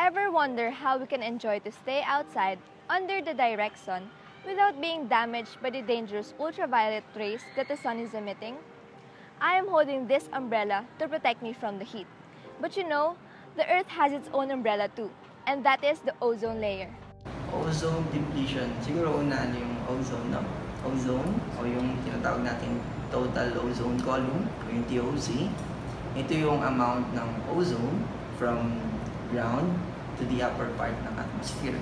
Ever wonder how we can enjoy to stay outside under the direct sun without being damaged by the dangerous ultraviolet rays that the sun is emitting? I am holding this umbrella to protect me from the heat. But you know, the Earth has its own umbrella too, and that is the ozone layer. Ozone depletion. Siguro una yung ozone, no? Ozone, o yung tinatawag natin total ozone column, o yung TOC. Ito yung amount ng ozone from ground to the upper part ng atmosphere.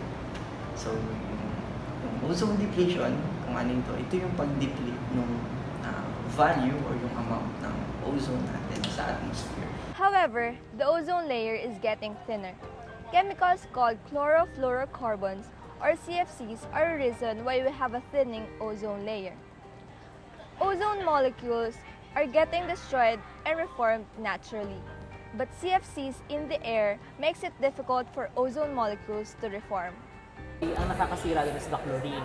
So, yung ozone depletion, kung anong ito yung pag-deplete ng value or yung amount ng ozone natin sa atmosphere. However, the ozone layer is getting thinner. Chemicals called chlorofluorocarbons or CFCs are a reason why we have a thinning ozone layer. Ozone molecules are getting destroyed and reformed naturally. But CFCs in the air makes it difficult for ozone molecules to reform. Ang nakakasira din is the chlorine.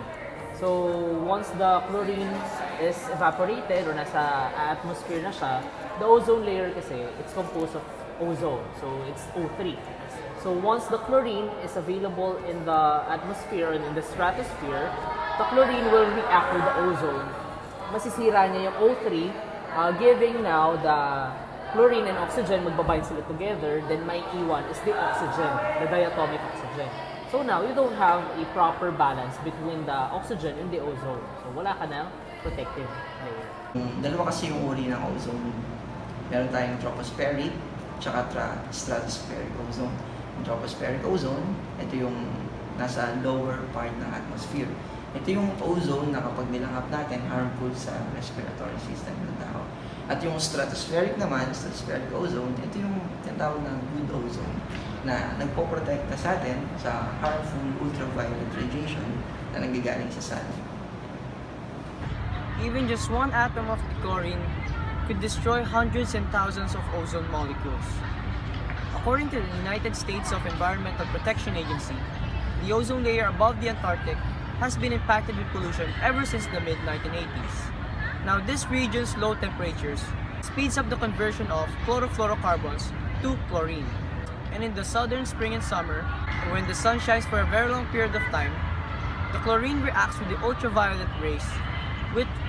So, once the chlorine is evaporated or nasa atmosphere na siya, the ozone layer kasi, it's composed of ozone. So, it's O3. So, once the chlorine is available in the atmosphere and in the stratosphere, the chlorine will react with the ozone. Masisira niya yung O3, giving now the chlorine and oxygen, magbabind sila together, then may iwan is the oxygen, the diatomic oxygen. So now, you don't have a proper balance between the oxygen and the ozone. So wala ka ng protective layer. Dalawa kasi yung uri ng ozone. Meron tayong tropospheric tsaka stratospheric ozone. Yung tropospheric ozone, ito yung nasa lower part ng atmosphere. Ito yung ozone na kapag nilanghap natin, harmful sa respiratory system ng tao. At yung stratospheric naman, stratospheric ozone, ito yung tinatawag na good ozone na nagpoprotekta sa atin sa harmful ultraviolet radiation na nanggagaling sa sun. Even just one atom of the chlorine could destroy hundreds and thousands of ozone molecules. According to the United States of Environmental Protection Agency, the ozone layer above the Antarctic has been impacted with pollution ever since the mid-1980s. Now, this region's low temperatures speeds up the conversion of chlorofluorocarbons to chlorine. And in the southern spring and summer, when the sun shines for a very long period of time, the chlorine reacts with the ultraviolet rays,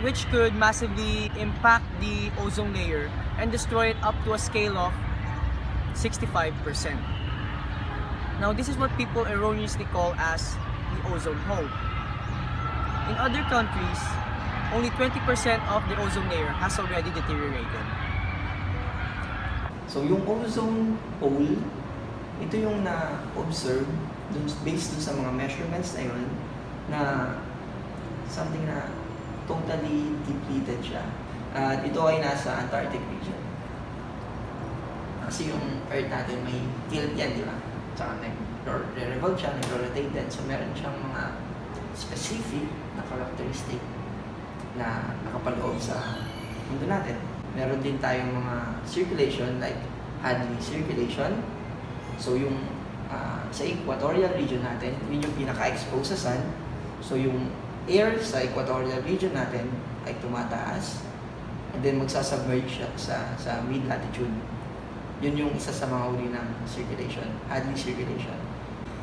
which could massively impact the ozone layer and destroy it up to a scale of 65%. Now, this is what people erroneously call as the ozone hole. In other countries, only 20% of the ozone layer has already deteriorated. So yung ozone hole, ito yung na-observe based dun sa mga measurements na yun na something na totally depleted siya. At ito ay nasa Antarctic region. Kasi yung Earth natin may tilt yan, di ba? Tsaka nag-revolve siya, nag-rotate din. So meron siyang mga specific na characteristic na nakapaloob sa mundo natin. Meron din tayong mga circulation like Hadley circulation. So yung sa equatorial region natin, yun yung pinaka-expose sa sun. So yung air sa equatorial region natin ay tumataas and then magsasubmerge siya sa mid-latitude. Yun yung isa sa mga uri ng circulation, Hadley circulation.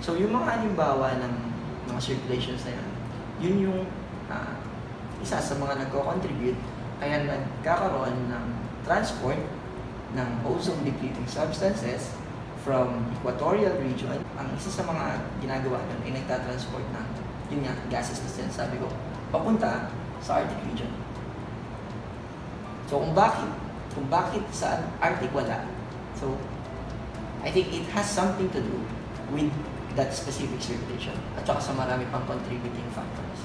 So yung mga halimbawa ng mga circulations na yun yung isa sa mga nagko-contribute kaya nagkakaroon ng transport ng ozone depleting substances from equatorial region. Ang isa sa mga ginagawa nun ay nagtatransport ng yun nga, gases na sinasabi ko, papunta sa Arctic region. So kung bakit sa Arctic wala, so I think it has something to do with that specific circulation at saka sa marami pang contributing factors.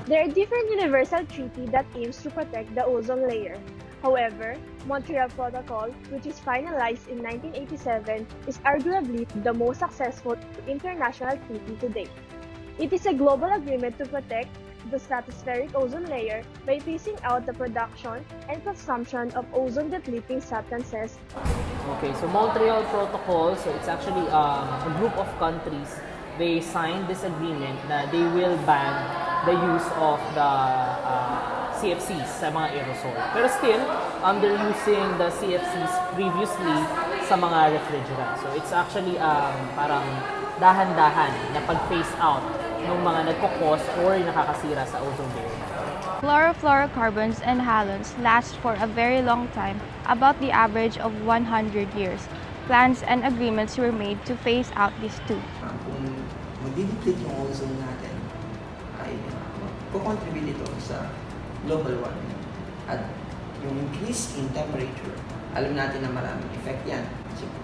There are different universal treaties that aims to protect the ozone layer. However, Montreal Protocol, which is finalized in 1987, is arguably the most successful international treaty to date. It is a global agreement to protect the stratospheric ozone layer by phasing out the production and consumption of ozone-depleting substances. Okay, so Montreal Protocol, so it's actually a group of countries. They signed this agreement na they will ban the use of the CFCs sa mga aerosol. Pero still, they're using the CFCs previously sa mga refrigerant. So it's actually parang dahan-dahan na pag-phase out ng mga nagkukos or nakakasira sa ozone layer. Chlorofluorocarbons and halogens last for a very long time, about the average of 100 years. Plans and agreements were made to phase out these two. Kung mag-deplete yung ozone natin, ay kukontribute ito sa global warming. At yung increase in temperature, alam natin na maraming effect yan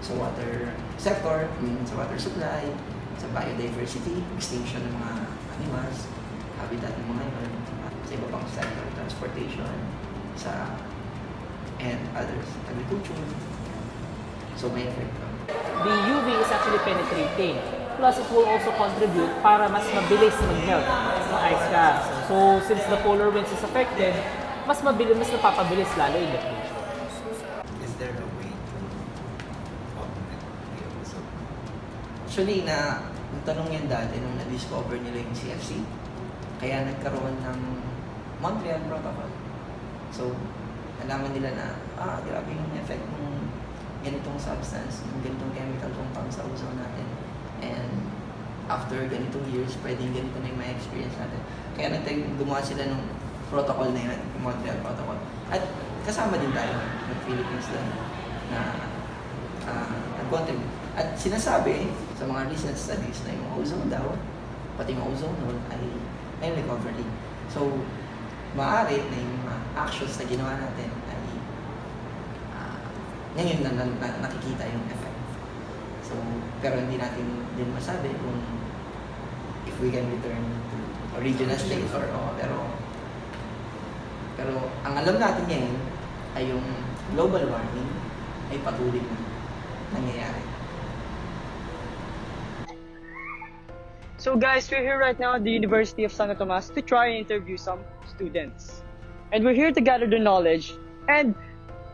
sa water sector, sa water supply, sa biodiversity, extinction ng mga animals, habitat ng mga yun, sa iba pang sector, transportation, and others, agriculture. So may effect ito. The UV is actually penetrating. Plus, it will also contribute para mas mabilis mag-melt ng ice caps. So, since the polar winds is affected, mas napapabilis lalo yung depletion. Is there a way to augment the ozone? Actually, natanong yan dati nung na-discover nila yung CFC. Kaya nagkaroon ng Montreal Protocol. So, nalaman nila na, grabe yung effect ng ganitong substance, yung ganitong chemical compound sa ozone natin. And after ganitong years, pwedeng ganito na yung may experience natin. Kaya gumawa sila ng protocol na yun, yung Montreal Protocol. At kasama din tayo ng Philippines doon na nag-contribute. At sinasabi sa mga recent studies na yung ozone daw, pati yung ozone hole ay recovery. So, maaari na yung mga actions na ginawa natin ay ngayon na nakikita yung effect. So, pero hindi natin din masabi kung if we can return to original state pero ang alam natin ngayon ay yung global warming ay patuloy na nangyayari. So guys, we're here right now at the University of Santo Tomas to try and interview some students. And we're here to gather the knowledge and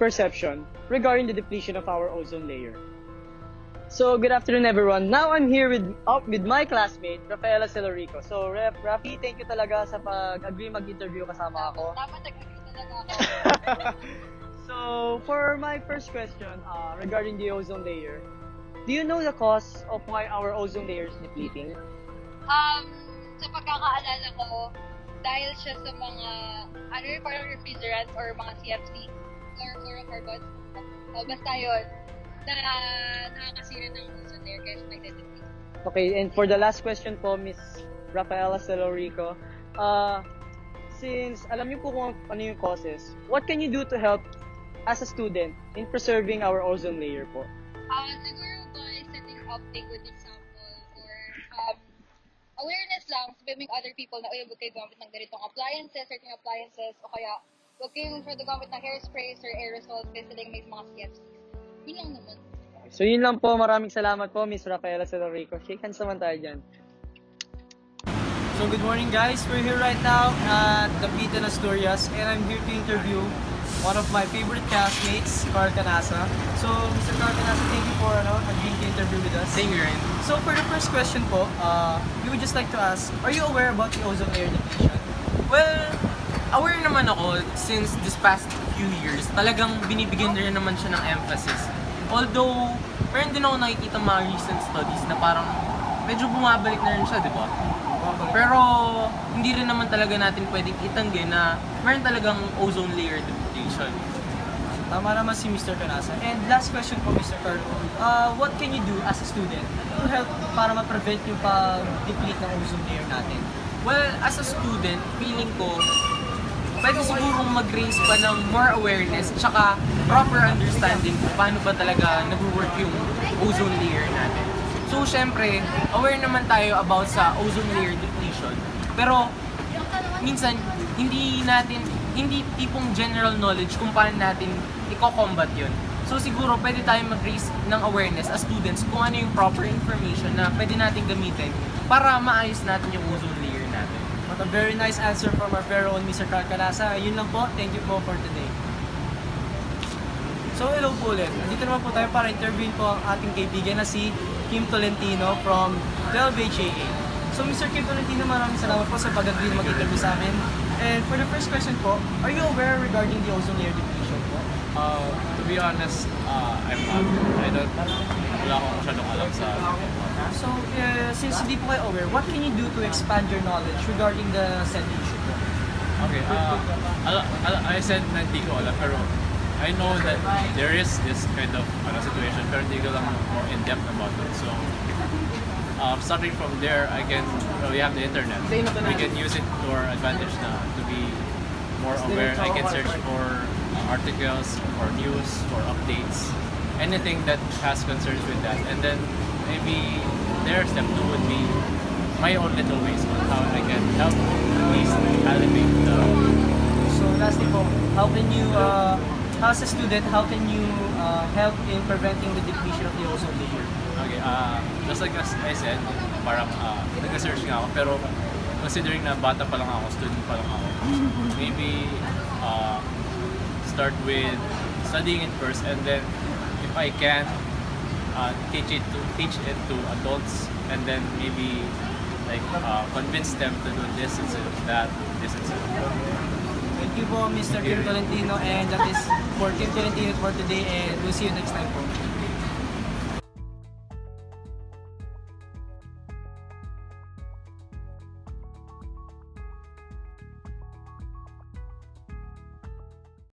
perception regarding the depletion of our ozone layer. So, good afternoon everyone. Now I'm here with my classmate, Rafaela Celorico. So, Rafi, thank you talaga sa pag-agree mag-interview kasama ako. Dapat nag-agree talaga ako. So, for my first question regarding the ozone layer, do you know the cause of why our ozone layer is depleting? Sa pagkakaalala ko, dahil siya sa mga parang refrigerants or mga CFC, chlorofluorocarbons, basta yun, na nakakasira ng ozone layer kaya siya nagde-deplete. Okay, and for the last question po, Miss Rafaela Celorico, since alam niyo po kung ano yung causes, what can you do to help as a student in preserving our ozone layer po? Siguro by setting up good examples or awareness lang, sabihin other people na huwag kayo gumamit ng ganitong appliances, certain appliances, o kaya huwag kayong gumamit ng hairsprays or aerosols kasi sila may mga CFCs. Yun lang naman. So yun lang po, maraming salamat po, Miss Rafaela Celorico. Shake hands naman tayo dyan. So good morning guys, we're here right now at the Pita Asturias and I'm here to interview one of my favorite classmates, Carl Canasa. So Mr. Carl Canasa, thank you for agreeing to interview with us. Thank you, Ryan. So for the first question po, we would just like to ask, are you aware about the ozone layer depletion? Well, aware naman ako since this past few years, talagang binibigyan rin naman siya ng emphasis. Although, meron din ako nakikita mga recent studies na parang medyo bumabalik na rin siya, di ba? Pero hindi rin naman talaga natin pwedeng itanggi na meron talagang ozone layer depletion. Tama naman si Mr. Canasa. And last question po, Mr. Carl, what can you do as a student to help para ma-prevent yung pag-deplete ng ozone layer natin? Well, as a student, feeling ko, pwede sigurong mag-raise pa ng more awareness tsaka proper understanding kung paano ba talaga nag-work yung ozone layer natin. So, syempre, aware naman tayo about sa ozone layer depletion. Pero, minsan, hindi tipong general knowledge kung paano natin i-combat yun. So, siguro, pwede tayo mag-raise ng awareness as students kung ano yung proper information na pwede natin gamitin para maayos natin yung ozone layer natin. What a very nice answer from our very own Mr. Carl Canasa. Yun lang po, thank you po for today. So, hello po ulit. Nandito naman po tayo para interviewin po ang ating kaibigan na si Kim Tolentino from 12HAA. So, Mr. Kim Tolentino, maraming salamat po sa pag-agree na mag-interview sa amin. And for the first question po, are you aware regarding the ozone layer depletion po? To be honest, I'm not. Wala akong masyadong alam sa So, since hindi po kayo aware, what can you do to expand your knowledge regarding the said issue? Okay, I said na hindi ko alam, pero I know that there is this kind of situation, pero hindi ko lang more in-depth about it. So, starting from there, we have the internet. We can use it to our advantage na to be more aware. I can search for articles, for news, for updates, anything that has concerns with that. And then maybe step 2 would be my own little ways on how I can help at least alleviate the... So lastly po, how can you, as a student, how can you help in preventing the depletion of the ozone layer? Okay, just like as I said, parang nag-research nga ako, pero considering na bata pa lang ako, student pa lang ako, maybe start with studying it first, and then if I can, teach it to adults, and then maybe like convince them to do this instead of that, this instead of that. Thank you po, Mr. Kim Tolentino, and that is for Kim Tolentino for today, and we'll see you next time po.